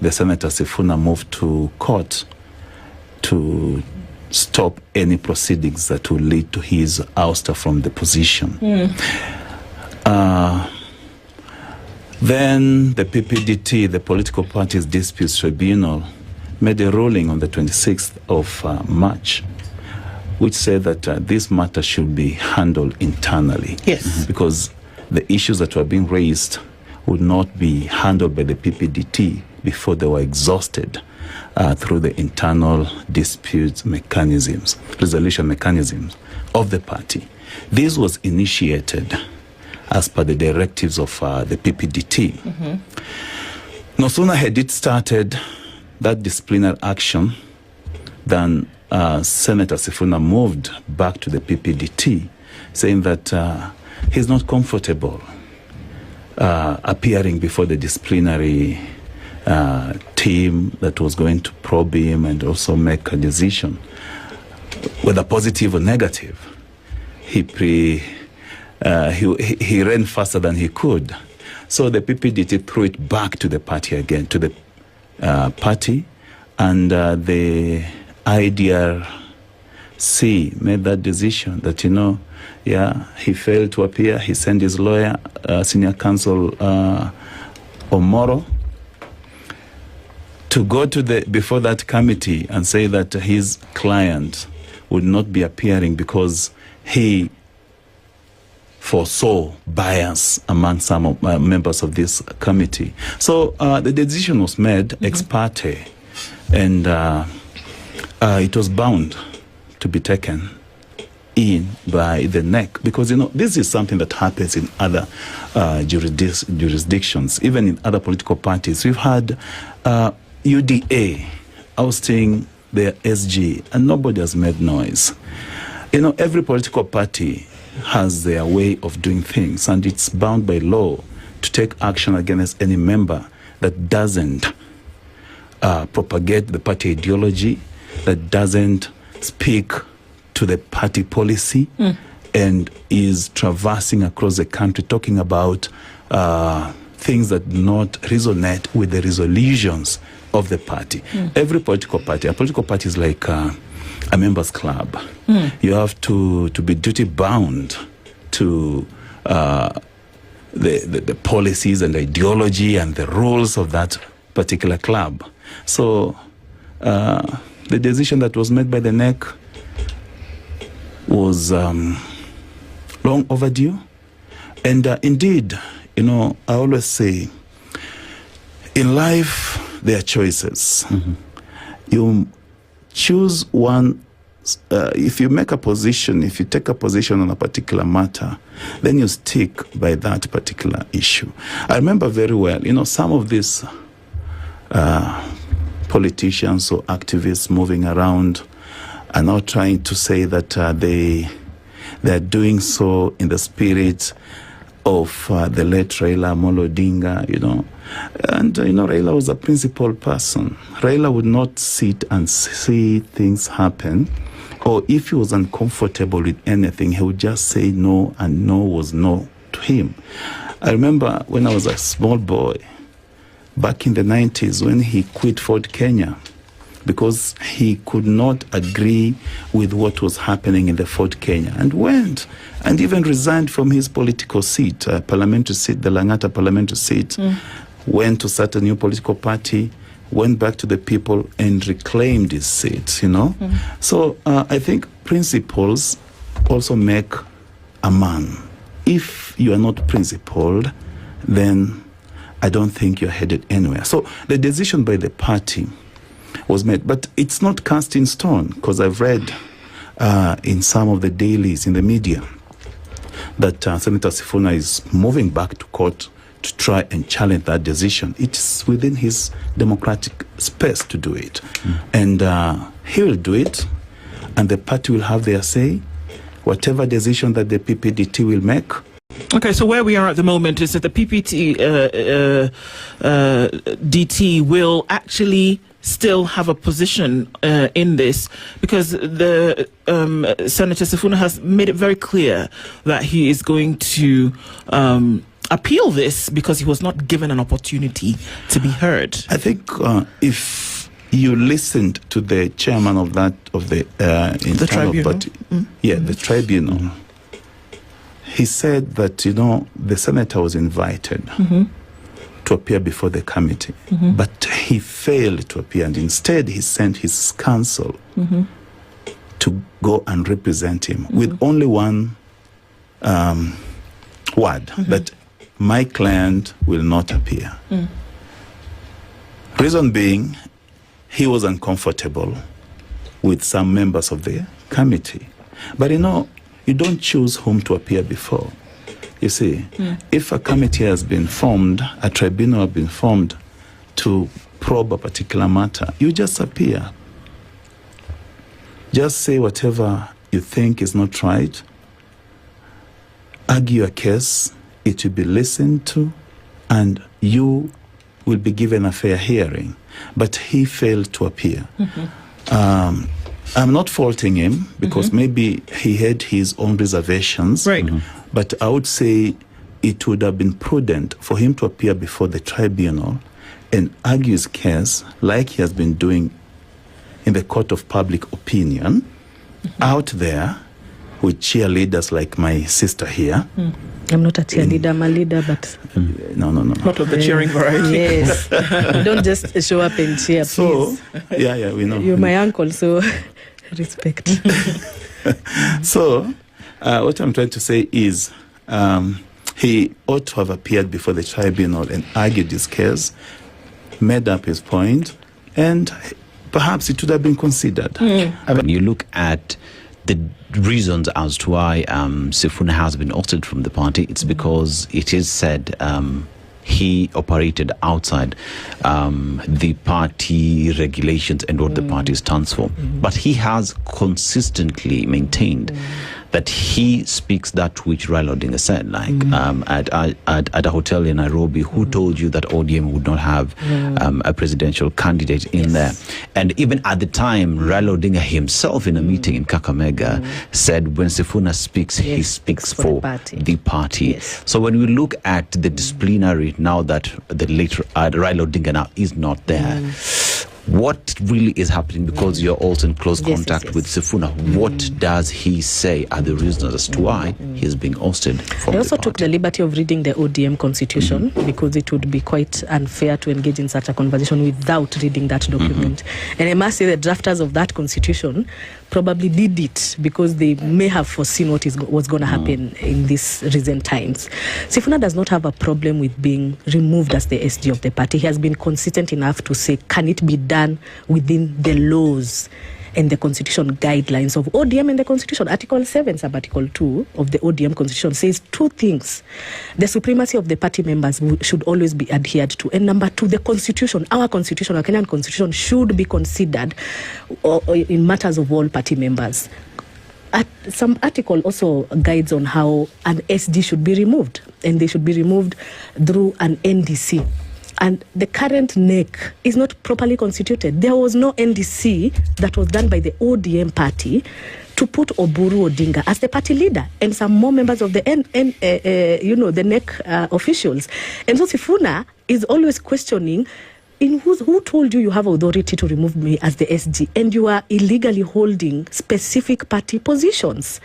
the Senator Sifuna moved to court to stop any proceedings that will lead to his ouster from the position. Then the PPDT, the Political Parties Disputes Tribunal, made a ruling on the 26th of March, which said that this matter should be handled internally. Yes. Because the issues that were being raised would not be handled by the PPDT before they were exhausted through the internal dispute mechanisms, resolution mechanisms of the party. This was initiated as per the directives of the PPDT. No sooner had it started that disciplinary action than Senator Sifuna moved back to the PPDT, saying that he's not comfortable appearing before the disciplinary team that was going to probe him and also make a decision, whether positive or negative. He ran faster than he could. So the PPDT threw it back to the party again, to the party, and the IDRC made that decision that, he failed to appear. He sent his lawyer, senior counsel Omoro, to go to before that committee and say that his client would not be appearing because he foresaw bias among some members of this committee. So the decision was made ex parte, and it was bound to be taken in by the neck, because this is something that happens in other jurisdictions, even in other political parties. We've had UDA ousting their SG, and nobody has made noise. Every political party has their way of doing things, and it's bound by law to take action against any member that doesn't propagate the party ideology, that doesn't speak to the party policy, and is traversing across the country talking about things that do not resonate with the resolutions of the party. Every political party, a political party is like a members club. You have to be duty bound to the policies and ideology and the rules of that particular club. So the decision that was made by the NEC was long overdue. And indeed, I always say, in life, there are choices. You choose one. If you make a position, if you take a position on a particular matter, then you stick by that particular issue. I remember very well, some of these politicians or activists moving around are now trying to say that they're doing so in the spirit of the late Raila Amolo Odinga, And, Raila was a principled person. Raila would not sit and see things happen, or if he was uncomfortable with anything, he would just say no, and no was no to him. I remember when I was a small boy, back in the 90s, when he quit Ford Kenya, because he could not agree with what was happening in the Fort Kenya, and went and even resigned from his political seat, parliamentary seat, the Langata parliamentary seat, went to start a new political party, went back to the people and reclaimed his seat, So I think principles also make a man. If you are not principled, then I don't think you're headed anywhere. So the decision by the party was made, but it's not cast in stone, because I've read in some of the dailies in the media that Senator Sifuna is moving back to court to try and challenge that decision. It's within his democratic space to do it. And he will do it, and the party will have their say, whatever decision that the PPDT will make. Okay, so where we are at the moment is that the DT will actually still have a position in this, because the Senator Sifuna has made it very clear that he is going to appeal this because he was not given an opportunity to be heard? I think if you listened to the chairman of the tribunal, the tribunal, he said that the senator was invited to appear before the committee, but he failed to appear, and instead he sent his counsel to go and represent him with only one word, that my client will not appear. Reason being, he was uncomfortable with some members of the committee. But you don't choose whom to appear before. You see, if a committee has been formed, a tribunal has been formed to probe a particular matter, you just appear. Just say whatever you think is not right, argue a case, it will be listened to, and you will be given a fair hearing. But he failed to appear. I'm not faulting him because maybe he had his own reservations. Right. But I would say it would have been prudent for him to appear before the tribunal and argue his case like he has been doing in the court of public opinion out there with cheerleaders like my sister here. I'm not a cheerleader, I'm a leader, but... No. Not of the cheering variety. Yes. Don't just show up and cheer, please. Yeah, we know. You're my uncle, so respect. So, what I'm trying to say is he ought to have appeared before the tribunal and argued his case, made up his point, and perhaps it would have been considered. When you look at the reasons as to why Sifuna has been ousted from the party, it's because it is said he operated outside the party regulations and what the party stands for. But he has consistently maintained that he speaks that which Raila Odinga said, like at a hotel in Nairobi, who told you that ODM would not have a presidential candidate in there. And even at the time, Raila Odinga himself in a meeting in Kakamega said when Sifuna speaks, he speaks for the party. Yes. So when we look at the disciplinary, now that the later Raila Odinga now is not there, what really is happening? Because you're also in close contact with Sifuna. What does he say are the reasons as to why he's being ousted from I also the took the liberty of reading the ODM constitution because it would be quite unfair to engage in such a conversation without reading that document. And I must say the drafters of that constitution probably did it because they may have foreseen what was going to happen in these recent times. Sifuna does not have a problem with being removed as the SG of the party. He has been consistent enough to say, can it be done within the laws and the constitution guidelines of ODM and the constitution? Article 7, sub-article 2 of the ODM constitution says two things. The supremacy of the party members should always be adhered to. And number two, the constitution, our Kenyan constitution, should be considered in matters of all party members. Some article also guides on how an SG should be removed, and they should be removed through an NDC. And the current NEC is not properly constituted. There was no NDC that was done by the ODM party to put Uhuru Odinga as the party leader and some more members of the the NEC officials. And so Sifuna is always questioning, who told you have authority to remove me as the SG and you are illegally holding specific party positions?